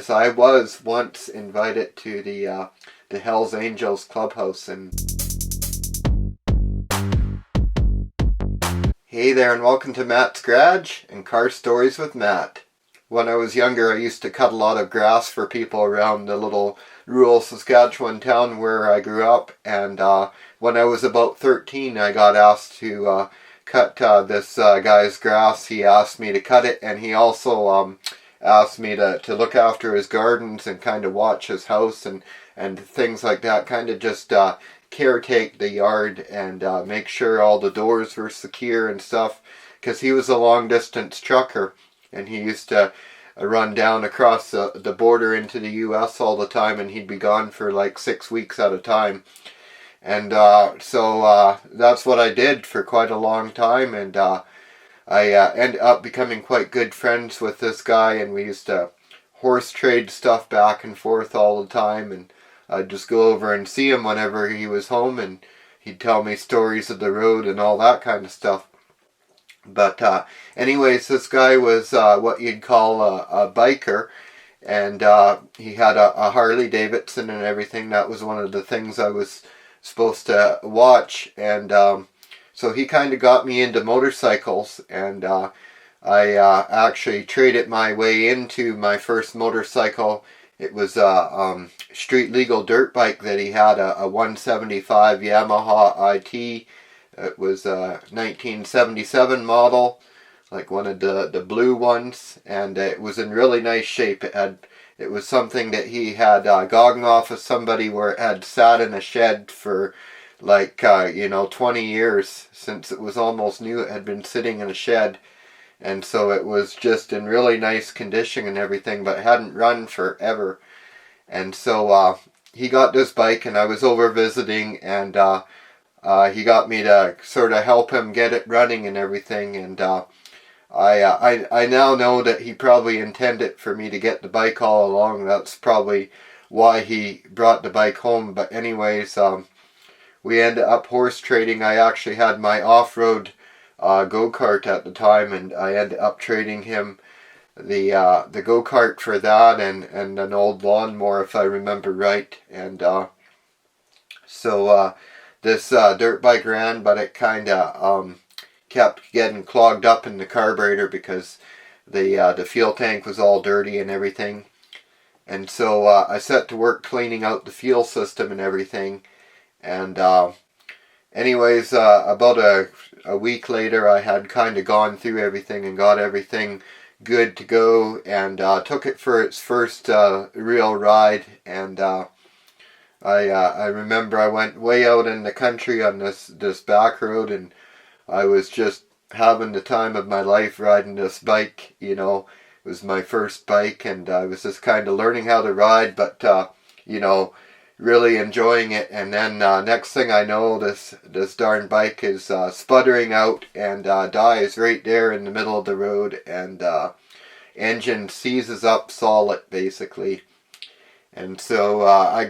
So I was once invited to the Hells Angels clubhouse, and hey there, and welcome to Matt's Garage and Car Stories with Matt. When I was younger, I used to cut a lot of grass for people around the little rural Saskatchewan town where I grew up, and when I was about 13, I got asked to cut this guy's grass. He asked me to cut it, and he also asked me to look after his gardens and kind of watch his house and things like that, kind of just caretake the yard and make sure all the doors were secure and stuff, because he was a long distance trucker and he used to run down across the border into the US all the time, and he'd be gone for like 6 weeks at a time. And so that's what I did for quite a long time, and I ended up becoming quite good friends with this guy, and we used to horse trade stuff back and forth all the time, and I'd just go over and see him whenever he was home, and he'd tell me stories of the road and all that kind of stuff. But anyways, this guy was what you'd call a biker, and he had a Harley Davidson and everything. That was one of the things I was supposed to watch, and so he kind of got me into motorcycles, and I actually traded my way into my first motorcycle. It was a street legal dirt bike that he had, a 175 Yamaha IT. It was a 1977 model, like one of the blue ones, and it was in really nice shape. It was something that he had gotten off of somebody, where it had sat in a shed for like 20 years, since it was almost new. It had been sitting in a shed, and so it was just in really nice condition and everything, but it hadn't run forever. And so he got this bike, and I was over visiting, and he got me to sort of help him get it running and everything. And I now know that he probably intended for me to get the bike all along. That's probably why he brought the bike home. But anyways, we ended up horse trading. I actually had my off-road go-kart at the time, and I ended up trading him the go-kart for that, and an old lawnmower, if I remember right. And so this dirt bike ran, but it kind of kept getting clogged up in the carburetor because the fuel tank was all dirty and everything. And so I set to work cleaning out the fuel system and everything. And anyways, about a week later, I had kind of gone through everything and got everything good to go, and took it for its first real ride. And I remember I went way out in the country on this back road, and I was just having the time of my life riding this bike. It was my first bike, and I was just kind of learning how to ride, but really enjoying it. And then next thing I know, this darn bike is sputtering out and dies right there in the middle of the road, and engine seizes up solid basically. And so I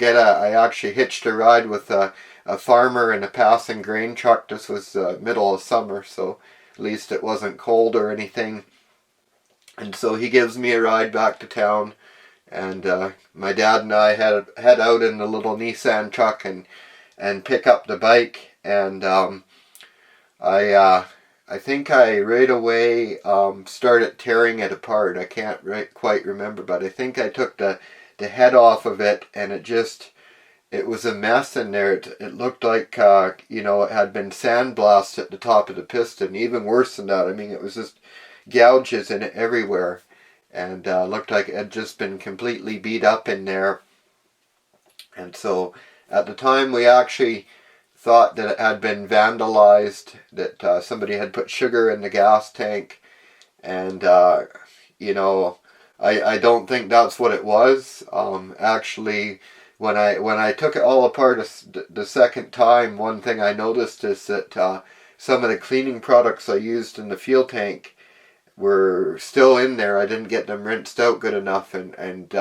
actually hitched a ride with a farmer in a passing grain truck. This was middle of summer, so at least it wasn't cold or anything. And so he gives me a ride back to town, and my dad and I head out in the little Nissan truck and pick up the bike. And I think I right away started tearing it apart. I can't quite remember, but I think I took the head off of it, and it was a mess in there. It looked like it had been sandblasted at the top of the piston. Even worse than that. I mean, it was just gouges in it everywhere, and looked like it had just been completely beat up in there. And so at the time, we actually thought that it had been vandalized, that somebody had put sugar in the gas tank, and I don't think that's what it was. Actually, when I took it all apart the second time, one thing I noticed is that some of the cleaning products I used in the fuel tank were still in there. I didn't get them rinsed out good enough, and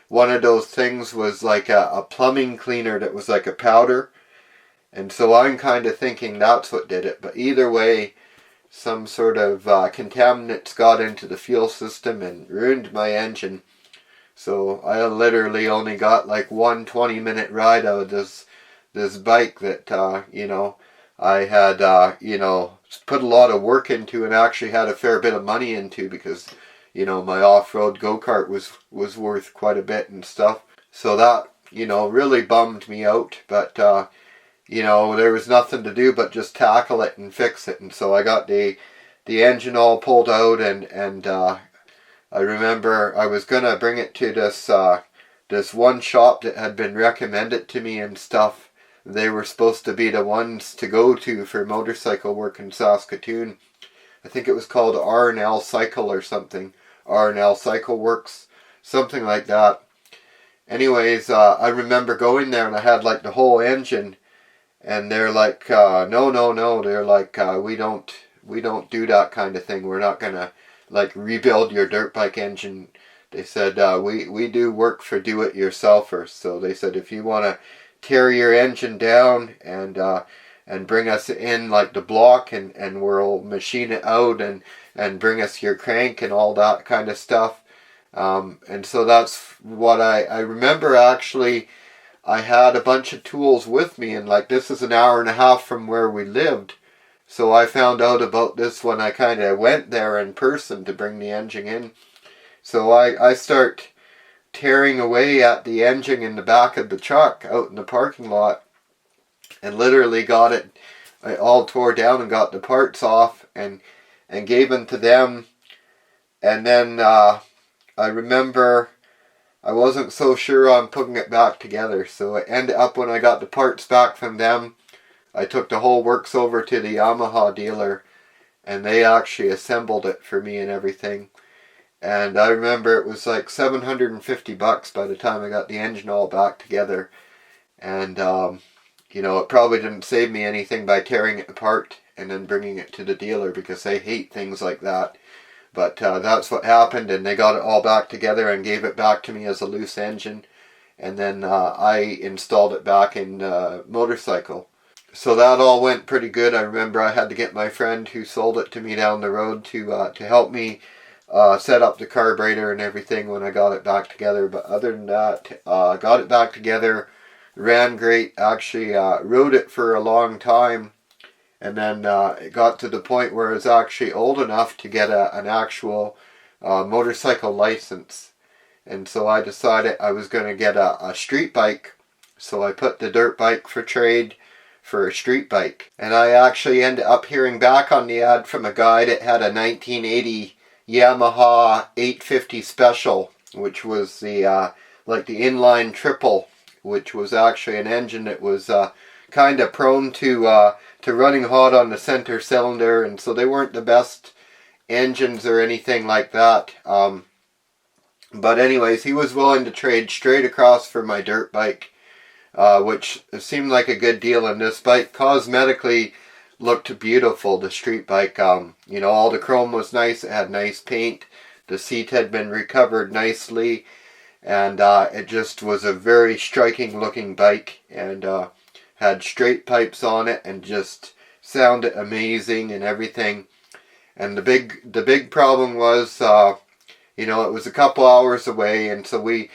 one of those things was like a plumbing cleaner that was like a powder, and so I'm kind of thinking that's what did it. But either way, some sort of contaminants got into the fuel system and ruined my engine. So I literally only got like one 20-minute ride out of this bike that, you know, I had, you know, put a lot of work into and actually had a fair bit of money into, because, you know, my off-road go-kart was worth quite a bit and stuff. So that, you know, really bummed me out. But, you know, there was nothing to do but just tackle it and fix it. And so I got the engine all pulled out, and I remember I was gonna bring it to this one shop that had been recommended to me and stuff. They were supposed to be the ones to go to for motorcycle work in Saskatoon. I think it was called R&L Cycle or something. R&L Cycle Works, something like that. Anyways, I remember going there and I had like the whole engine, and they're like, no. They're like, we don't do that kind of thing. We're not gonna like rebuild your dirt bike engine. They said, we do work for do-it-yourselfers. So they said, if you want to tear your engine down and bring us in like the block, and we'll machine it out and bring us your crank and all that kind of stuff. And so that's what I remember. Actually, I had a bunch of tools with me, and like this is an hour and a half from where we lived. So I found out about this when I kind of went there in person to bring the engine in. So I start tearing away at the engine in the back of the truck out in the parking lot, and literally got it all tore down and got the parts off and gave them to them. And then I remember I wasn't so sure on putting it back together. So it ended up, when I got the parts back from them, I took the whole works over to the Yamaha dealer, and they actually assembled it for me and everything. And I remember it was like $750 by the time I got the engine all back together. And, you know, it probably didn't save me anything by tearing it apart and then bringing it to the dealer, because they hate things like that. But that's what happened, and they got it all back together and gave it back to me as a loose engine. And then I installed it back in motorcycle. So that all went pretty good. I remember I had to get my friend who sold it to me down the road to help me set up the carburetor and everything when I got it back together. But other than that, got it back together, ran great. Actually rode it for a long time, and then it got to the point where I was actually old enough to get an actual motorcycle license. And so I decided I was going to get a street bike. So I put the dirt bike for trade for a street bike. And I actually ended up hearing back on the ad from a guy that had a 1980 Yamaha 850 Special, which was the like the inline triple, which was actually an engine that was kind of prone to running hot on the center cylinder, and so they weren't the best engines or anything like that. But anyways, he was willing to trade straight across for my dirt bike, which seemed like a good deal. And this bike cosmetically looked beautiful, the street bike. You know, all the chrome was nice. It had nice paint. The seat had been recovered nicely, and it just was a very striking looking bike, and had straight pipes on it and just sounded amazing and everything. And the big problem was, you know, it was a couple hours away, and so we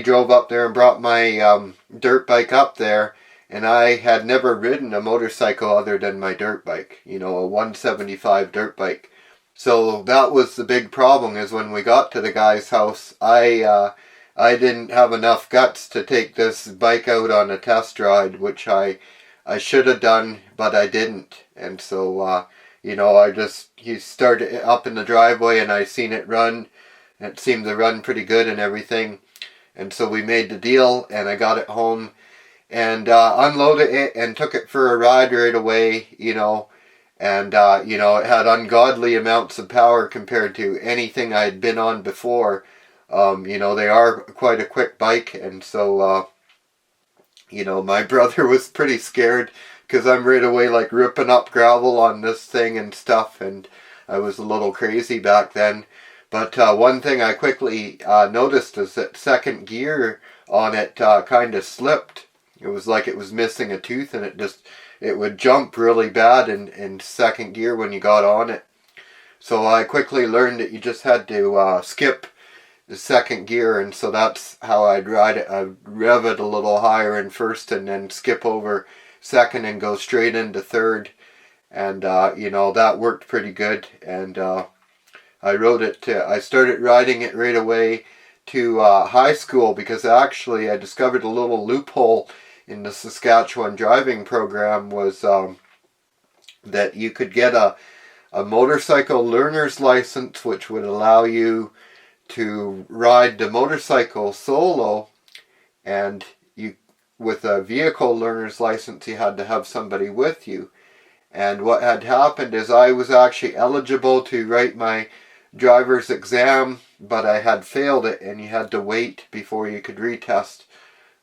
drove up there and brought my dirt bike up there, and I had never ridden a motorcycle other than my dirt bike, you know, a 175 dirt bike. So that was the big problem, is when we got to the guy's house, I didn't have enough guts to take this bike out on a test ride, which I should have done, but I didn't. And so, you know, he started it up in the driveway, and I seen it run. It seemed to run pretty good and everything. And so we made the deal, and I got it home and unloaded it and took it for a ride right away, you know. And, you know, it had ungodly amounts of power compared to anything I'd been on before. You know, they are quite a quick bike, and so, you know, my brother was pretty scared, because I'm right away like ripping up gravel on this thing and stuff, and I was a little crazy back then. But one thing I quickly noticed is that second gear on it kind of slipped. It was like it was missing a tooth, and it would jump really bad in second gear when you got on it. So I quickly learned that you just had to skip the second gear, and so that's how I'd ride it. I'd rev it a little higher in first and then skip over second and go straight into third. And, that worked pretty good. And I started riding it right away to high school, because actually I discovered a little loophole in the Saskatchewan driving program was that you could get a motorcycle learner's license, which would allow you to ride the motorcycle solo, and with a vehicle learner's license you had to have somebody with you. And what had happened is I was actually eligible to write my driver's exam, but I had failed it, and you had to wait before you could retest.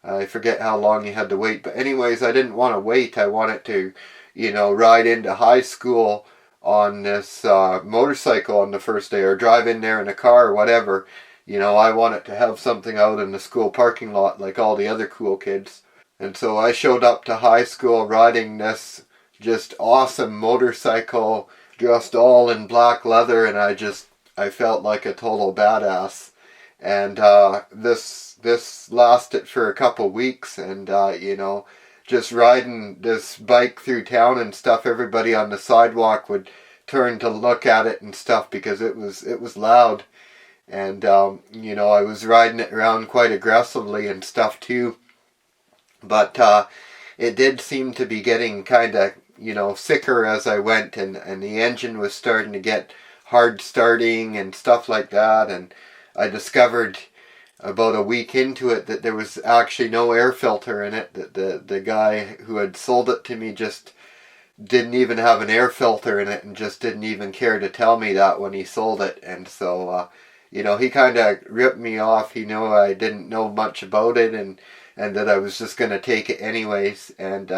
I forget how long you had to wait, but anyways, I didn't want to wait. I wanted to, ride into high school on this motorcycle on the first day, or drive in there in a car or whatever. I wanted to have something out in the school parking lot like all the other cool kids. And so I showed up to high school riding this just awesome motorcycle, dressed all in black leather, and I felt like a total badass. And this lasted for a couple weeks, and just riding this bike through town and stuff, everybody on the sidewalk would turn to look at it and stuff, because it was loud. And I was riding it around quite aggressively and stuff too. But it did seem to be getting kind of sicker as I went, and the engine was starting to get hard starting and stuff like that. And I discovered about a week into it that there was actually no air filter in it. That the guy who had sold it to me just didn't even have an air filter in it, and just didn't even care to tell me that when he sold it. And so he kind of ripped me off. He knew I didn't know much about it, and that I was just going to take it anyways. And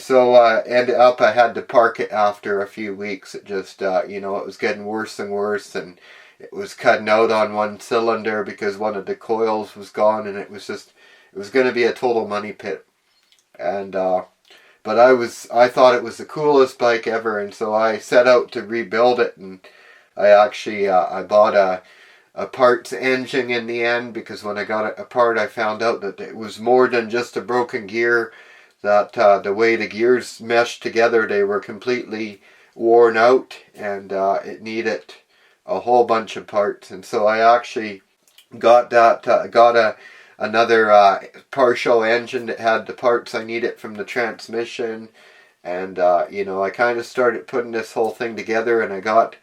so ended up I had to park it after a few weeks. It just, it was getting worse and worse, and it was cutting out on one cylinder because one of the coils was gone, and it was going to be a total money pit. And but I thought it was the coolest bike ever, and so I set out to rebuild it, and I actually I bought a parts engine in the end, because when I got it apart I found out that it was more than just a broken gear, that the way the gears meshed together, they were completely worn out, and it needed a whole bunch of parts. And so I actually got another partial engine that had the parts I needed from the transmission, and I kind of started putting this whole thing together, and I got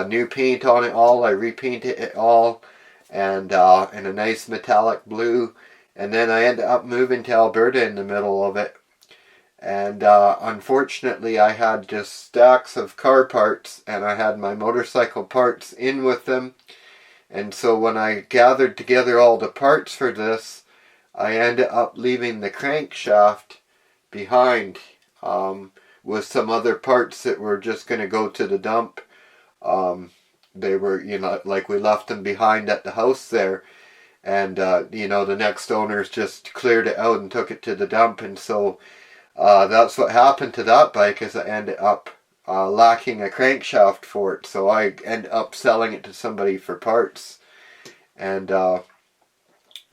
new paint on it all. I repainted it all, and in a nice metallic blue. And then I ended up moving to Alberta in the middle of it. And unfortunately I had just stacks of car parts, and I had my motorcycle parts in with them. And so when I gathered together all the parts for this, I ended up leaving the crankshaft behind with some other parts that were just going to go to the dump. They were, like we left them behind at the house there. And, the next owners just cleared it out and took it to the dump. And so that's what happened to that bike, is I ended up lacking a crankshaft for it. So I ended up selling it to somebody for parts. And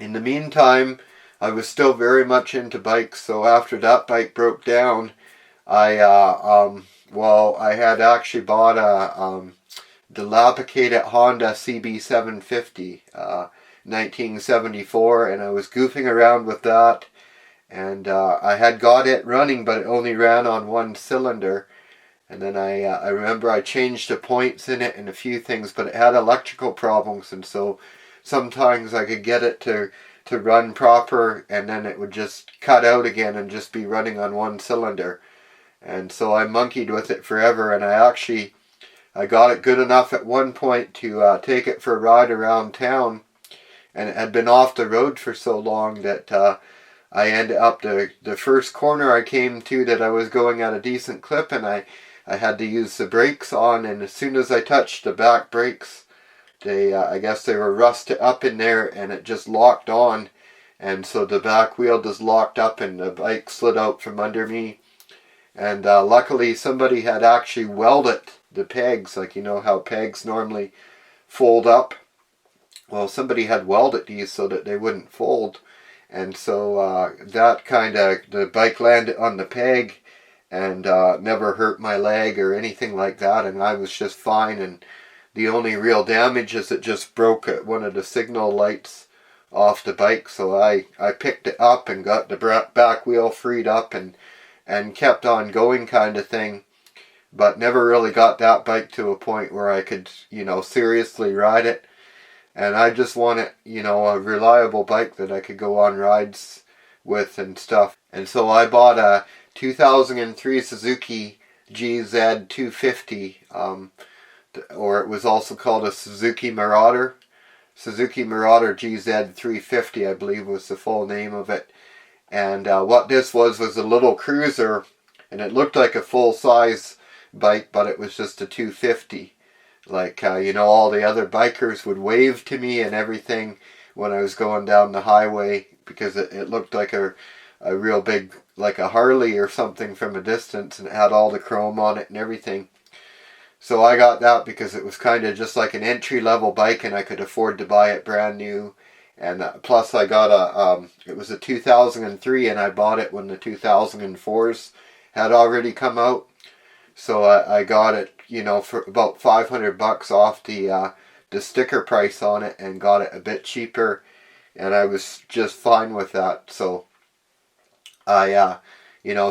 in the meantime, I was still very much into bikes. So after that bike broke down, I had actually bought a dilapidated Honda CB750, 1974, and I was goofing around with that, and I had got it running, but it only ran on one cylinder. And then I remember I changed the points in it and a few things, but it had electrical problems, and so sometimes I could get it to run proper, and then it would just cut out again and just be running on one cylinder. And so I monkeyed with it forever, and I got it good enough at one point to take it for a ride around town. And it had been off the road for so long that I ended up, the first corner I came to that I was going at a decent clip, and I had to use the brakes on, and as soon as I touched the back brakes, I guess they were rusted up in there, and it just locked on. And so the back wheel just locked up, and the bike slid out from under me. And luckily somebody had actually welded the pegs, like how pegs normally fold up. well, somebody had welded these so that they wouldn't fold. And so that kind of, the bike landed on the peg and never hurt my leg or anything like that. And I was just fine. And the only real damage is it just broke one of the signal lights off the bike. So I picked it up and got the back wheel freed up and kept on going kind of thing. But never really got that bike to a point where I could, seriously ride it. And I just wanted, a reliable bike that I could go on rides with and stuff. And so I bought a 2003 Suzuki Gz250, or it was also called a Suzuki Marauder. Suzuki Marauder Gz250, I believe was the full name of it. And what this was a little cruiser, and it looked like a full-size bike, but it was just a 250. Like, all the other bikers would wave to me and everything when I was going down the highway, because it looked like a real big, like a Harley or something from a distance, and it had all the chrome on it and everything. So I got that because it was kind of just like an entry-level bike, and I could afford to buy it brand new. And plus I got it was a 2003, and I bought it when the 2004s had already come out. So I got it, for about $500 off the sticker price on it, and got it a bit cheaper, and I was just fine with that. So I,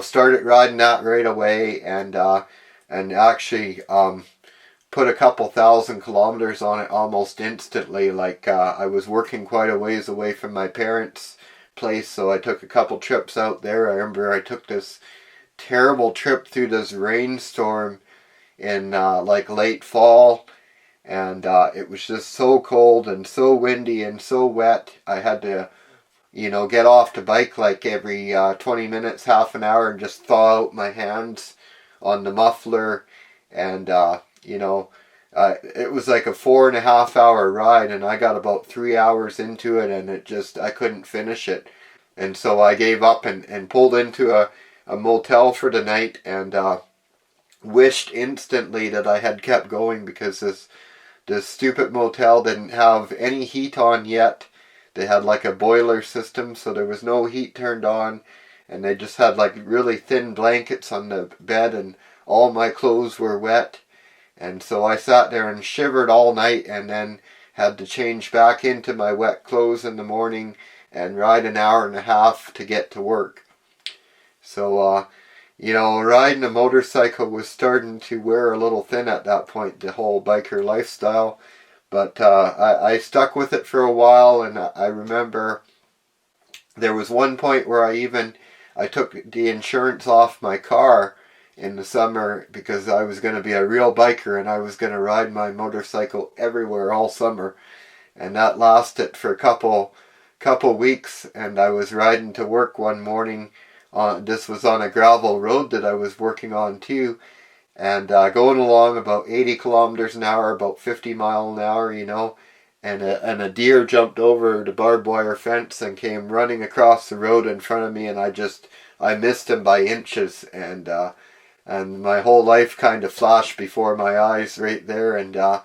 started riding that right away, and actually put a couple thousand kilometers on it almost instantly. Like I was working quite a ways away from my parents' place, so I took a couple trips out there. I remember I took this terrible trip through this rainstorm in like late fall, and it was just so cold and so windy and so wet. I had to get off the bike like every 20 minutes, half an hour, and just thaw out my hands on the muffler. And it was like a 4.5 hour ride, and I got about 3 hours into it, and I couldn't finish it. And so I gave up and pulled into a motel for the night, and wished instantly that I had kept going, because this stupid motel didn't have any heat on yet. They had like a boiler system, so there was no heat turned on, and they just had like really thin blankets on the bed, and all my clothes were wet. And so I sat there and shivered all night, and then had to change back into my wet clothes in the morning and ride an hour and a half to get to work. So, riding a motorcycle was starting to wear a little thin at that point, the whole biker lifestyle. But I stuck with it for a while, and I remember there was one point where I took the insurance off my car in the summer, because I was going to be a real biker, and I was going to ride my motorcycle everywhere all summer. And that lasted for a couple weeks, and I was riding to work one morning. This was on a gravel road that I was working on too, and going along about 80 kilometers an hour, about 50 miles an hour, and a deer jumped over the barbed wire fence and came running across the road in front of me, and I missed him by inches, and my whole life kind of flashed before my eyes right there, and that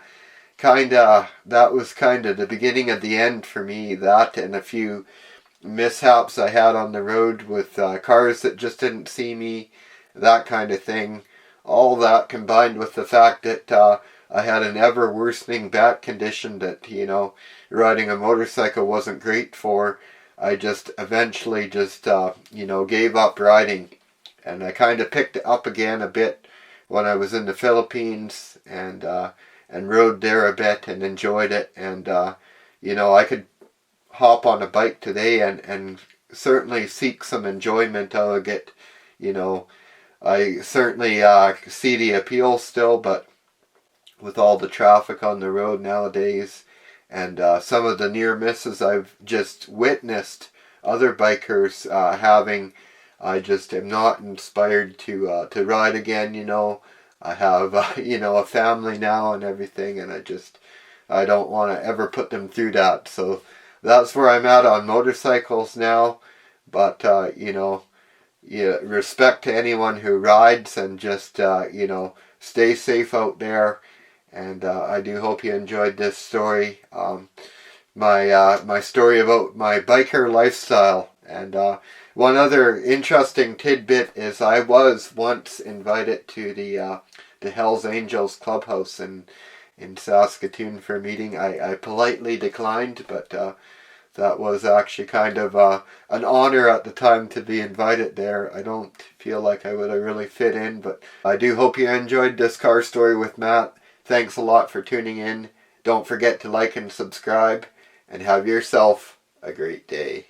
was kind of the beginning of the end for me. That and a few mishaps I had on the road with cars that just didn't see me, that kind of thing. All that combined with the fact that I had an ever worsening back condition that, riding a motorcycle wasn't great for. I just eventually gave up riding. And I kind of picked it up again a bit when I was in the Philippines, and rode there a bit and enjoyed it. And, I could hop on a bike today and certainly seek some enjoyment out of it. I certainly see the appeal still, but with all the traffic on the road nowadays, and some of the near misses I've just witnessed other bikers having, I just am not inspired to ride again. I have a family now and everything, and I don't want to ever put them through that. So that's where I'm at on motorcycles now. But respect to anyone who rides, and just stay safe out there. And I do hope you enjoyed this story. my story about my biker lifestyle. And one other interesting tidbit is I was once invited to the Hells Angels clubhouse in Saskatoon for a meeting. I politely declined, but that was actually kind of an honor at the time to be invited there. I don't feel like I would have really fit in, but I do hope you enjoyed this car story with Matt. Thanks a lot for tuning in. Don't forget to like and subscribe, and have yourself a great day.